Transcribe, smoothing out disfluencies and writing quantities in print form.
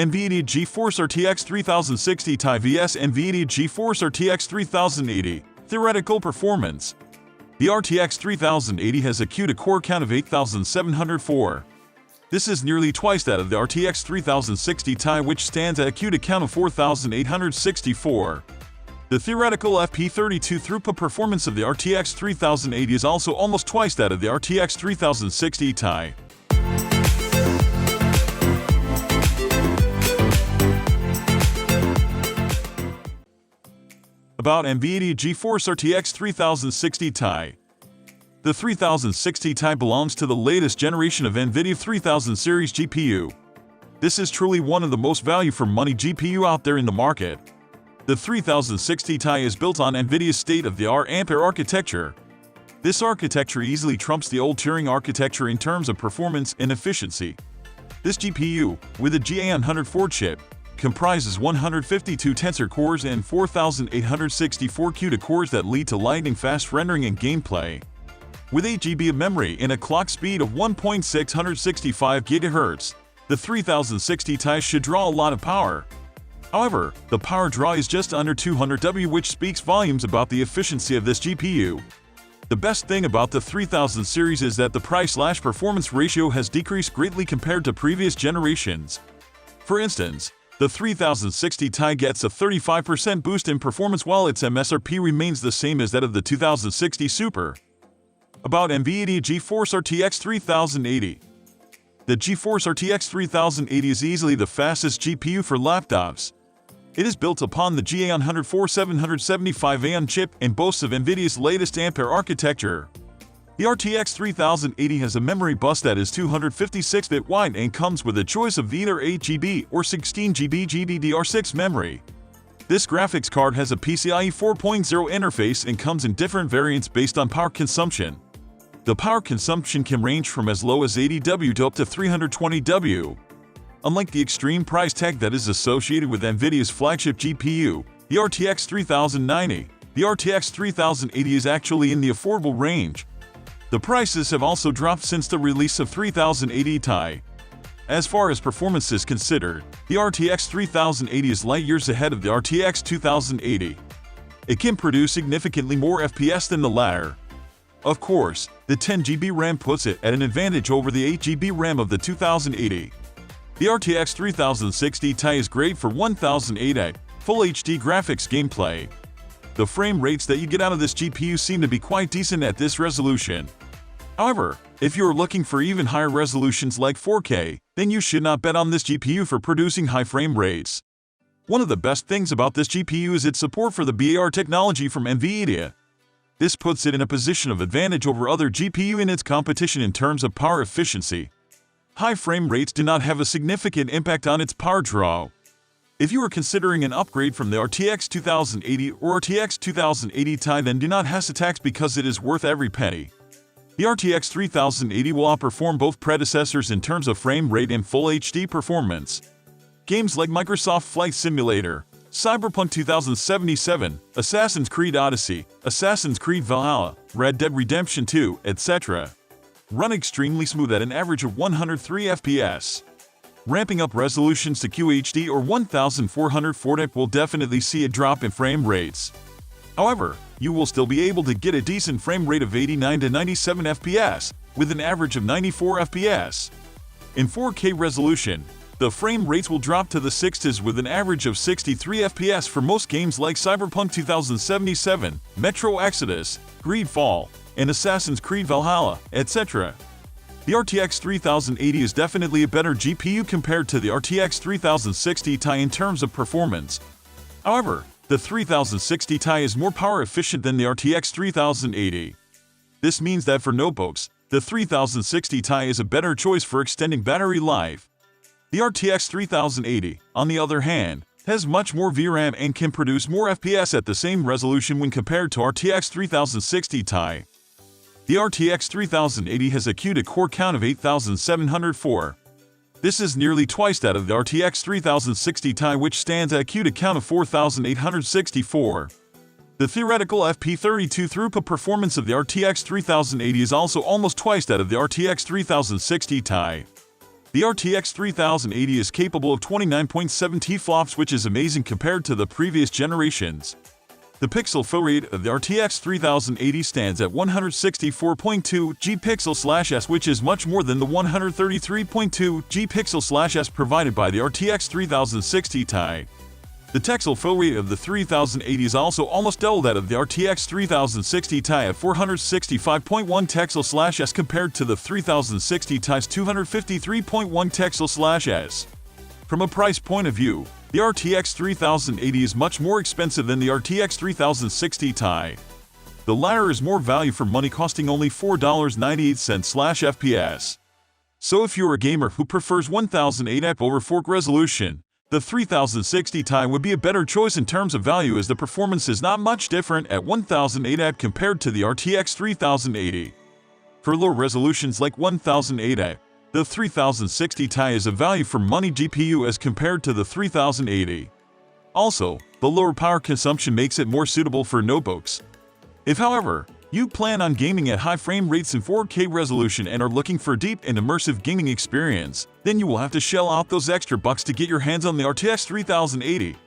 NVIDIA GeForce RTX 3060 Ti vs NVIDIA GeForce RTX 3080. Theoretical performance. The RTX 3080 has a CUDA core count of 8,704. This is nearly twice that of the RTX 3060 Ti, which stands at a CUDA count of 4,864. The theoretical FP32 throughput performance of the RTX 3080 is also almost twice that of the RTX 3060 Ti. About NVIDIA GeForce RTX 3060 Ti. The 3060 Ti belongs to the latest generation of NVIDIA 3000 series GPU. This is truly one of the most value-for-money GPU out there in the market. The 3060 Ti is built on NVIDIA's state-of-the-art Ampere Architecture. This architecture easily trumps the old Turing architecture in terms of performance and efficiency. This GPU, with a GA104 chip, comprises 152 Tensor cores and 4,864 CUDA cores that lead to lightning-fast rendering and gameplay. With 8 GB of memory and a clock speed of 1.665 GHz, the 3060 Ti should draw a lot of power. However, the power draw is just under 200 W, which speaks volumes about the efficiency of this GPU. The best thing about the 3000 series is that the price-performance ratio has decreased greatly compared to previous generations. For instance, the 3060 Ti gets a 35% boost in performance while its MSRP remains the same as that of the 2060 Super. About NVIDIA GeForce RTX 3080. The GeForce RTX 3080 is easily the fastest GPU for laptops. It is built upon the GA104 775AM chip and boasts of NVIDIA's latest Ampere architecture. The RTX 3080 has a memory bus that is 256-bit wide and comes with a choice of either 8 GB or 16 GB GDDR6 memory. This graphics card has a PCIe 4.0 interface and comes in different variants based on power consumption. The power consumption can range from as low as 80 W to up to 320 W. Unlike the extreme price tag that is associated with NVIDIA's flagship GPU, the RTX 3090, the RTX 3080 is actually in the affordable range. The prices have also dropped since the release of 3080 Ti. As far as performance is considered, the RTX 3080 is light years ahead of the RTX 2080. It can produce significantly more FPS than the latter. Of course, the 10 GB RAM puts it at an advantage over the 8 GB RAM of the 2080. The RTX 3060 Ti is great for 1080 Full HD graphics gameplay. The frame rates that you get out of this GPU seem to be quite decent at this resolution. However, if you are looking for even higher resolutions like 4K, then you should not bet on this GPU for producing high frame rates. One of the best things about this GPU is its support for the BAR technology from NVIDIA. This puts it in a position of advantage over other GPU in its competition in terms of power efficiency. High frame rates do not have a significant impact on its power draw. If you are considering an upgrade from the RTX 2080 or RTX 2080 Ti, then do not hesitate because it is worth every penny. The RTX 3080 will outperform both predecessors in terms of frame rate and Full HD performance. Games like Microsoft Flight Simulator, Cyberpunk 2077, Assassin's Creed Odyssey, Assassin's Creed Valhalla, Red Dead Redemption 2, etc. run extremely smooth at an average of 103 FPS. Ramping up resolutions to QHD or 1440 will definitely see a drop in frame rates. However, you will still be able to get a decent frame rate of 89 to 97 FPS, with an average of 94 FPS. In 4K resolution, the frame rates will drop to the 60s with an average of 63 FPS for most games like Cyberpunk 2077, Metro Exodus, Greedfall, and Assassin's Creed Valhalla, etc. The RTX 3080 is definitely a better GPU compared to the RTX 3060 Ti in terms of performance. However, the 3060 Ti is more power efficient than the RTX 3080. This means that for notebooks, the 3060 Ti is a better choice for extending battery life. The RTX 3080, on the other hand, has much more VRAM and can produce more FPS at the same resolution when compared to RTX 3060 Ti. The RTX 3080 has a CUDA core count of 8,704. This is nearly twice that of the RTX 3060 Ti, which stands at a CUDA count of 4,864. The theoretical FP32 throughput performance of the RTX 3080 is also almost twice that of the RTX 3060 Ti. The RTX 3080 is capable of 29.7 teraflops, which is amazing compared to the previous generations. The pixel fill rate of the RTX 3080 stands at 164.2 G-pixel/s, which is much more than the 133.2 G-pixel/s provided by the RTX 3060 Ti. The pixel fill rate of the 3080 is also almost double that of the RTX 3060 Ti at 465.1 pixel/s compared to the 3060 Ti's 253.1 pixel/s. From a price point of view, the RTX 3080 is much more expensive than the RTX 3060 Ti. The latter is more value for money, costing only $4.98/FPS. So if you're a gamer who prefers 1080p over 4K resolution, the 3060 Ti would be a better choice in terms of value, as the performance is not much different at 1080p compared to the RTX 3080. For low resolutions like 1080p, the 3060 Ti is a value for money GPU as compared to the 3080. Also, the lower power consumption makes it more suitable for notebooks. If, however, you plan on gaming at high frame rates in 4K resolution and are looking for a deep and immersive gaming experience, then you will have to shell out those extra bucks to get your hands on the RTX 3080.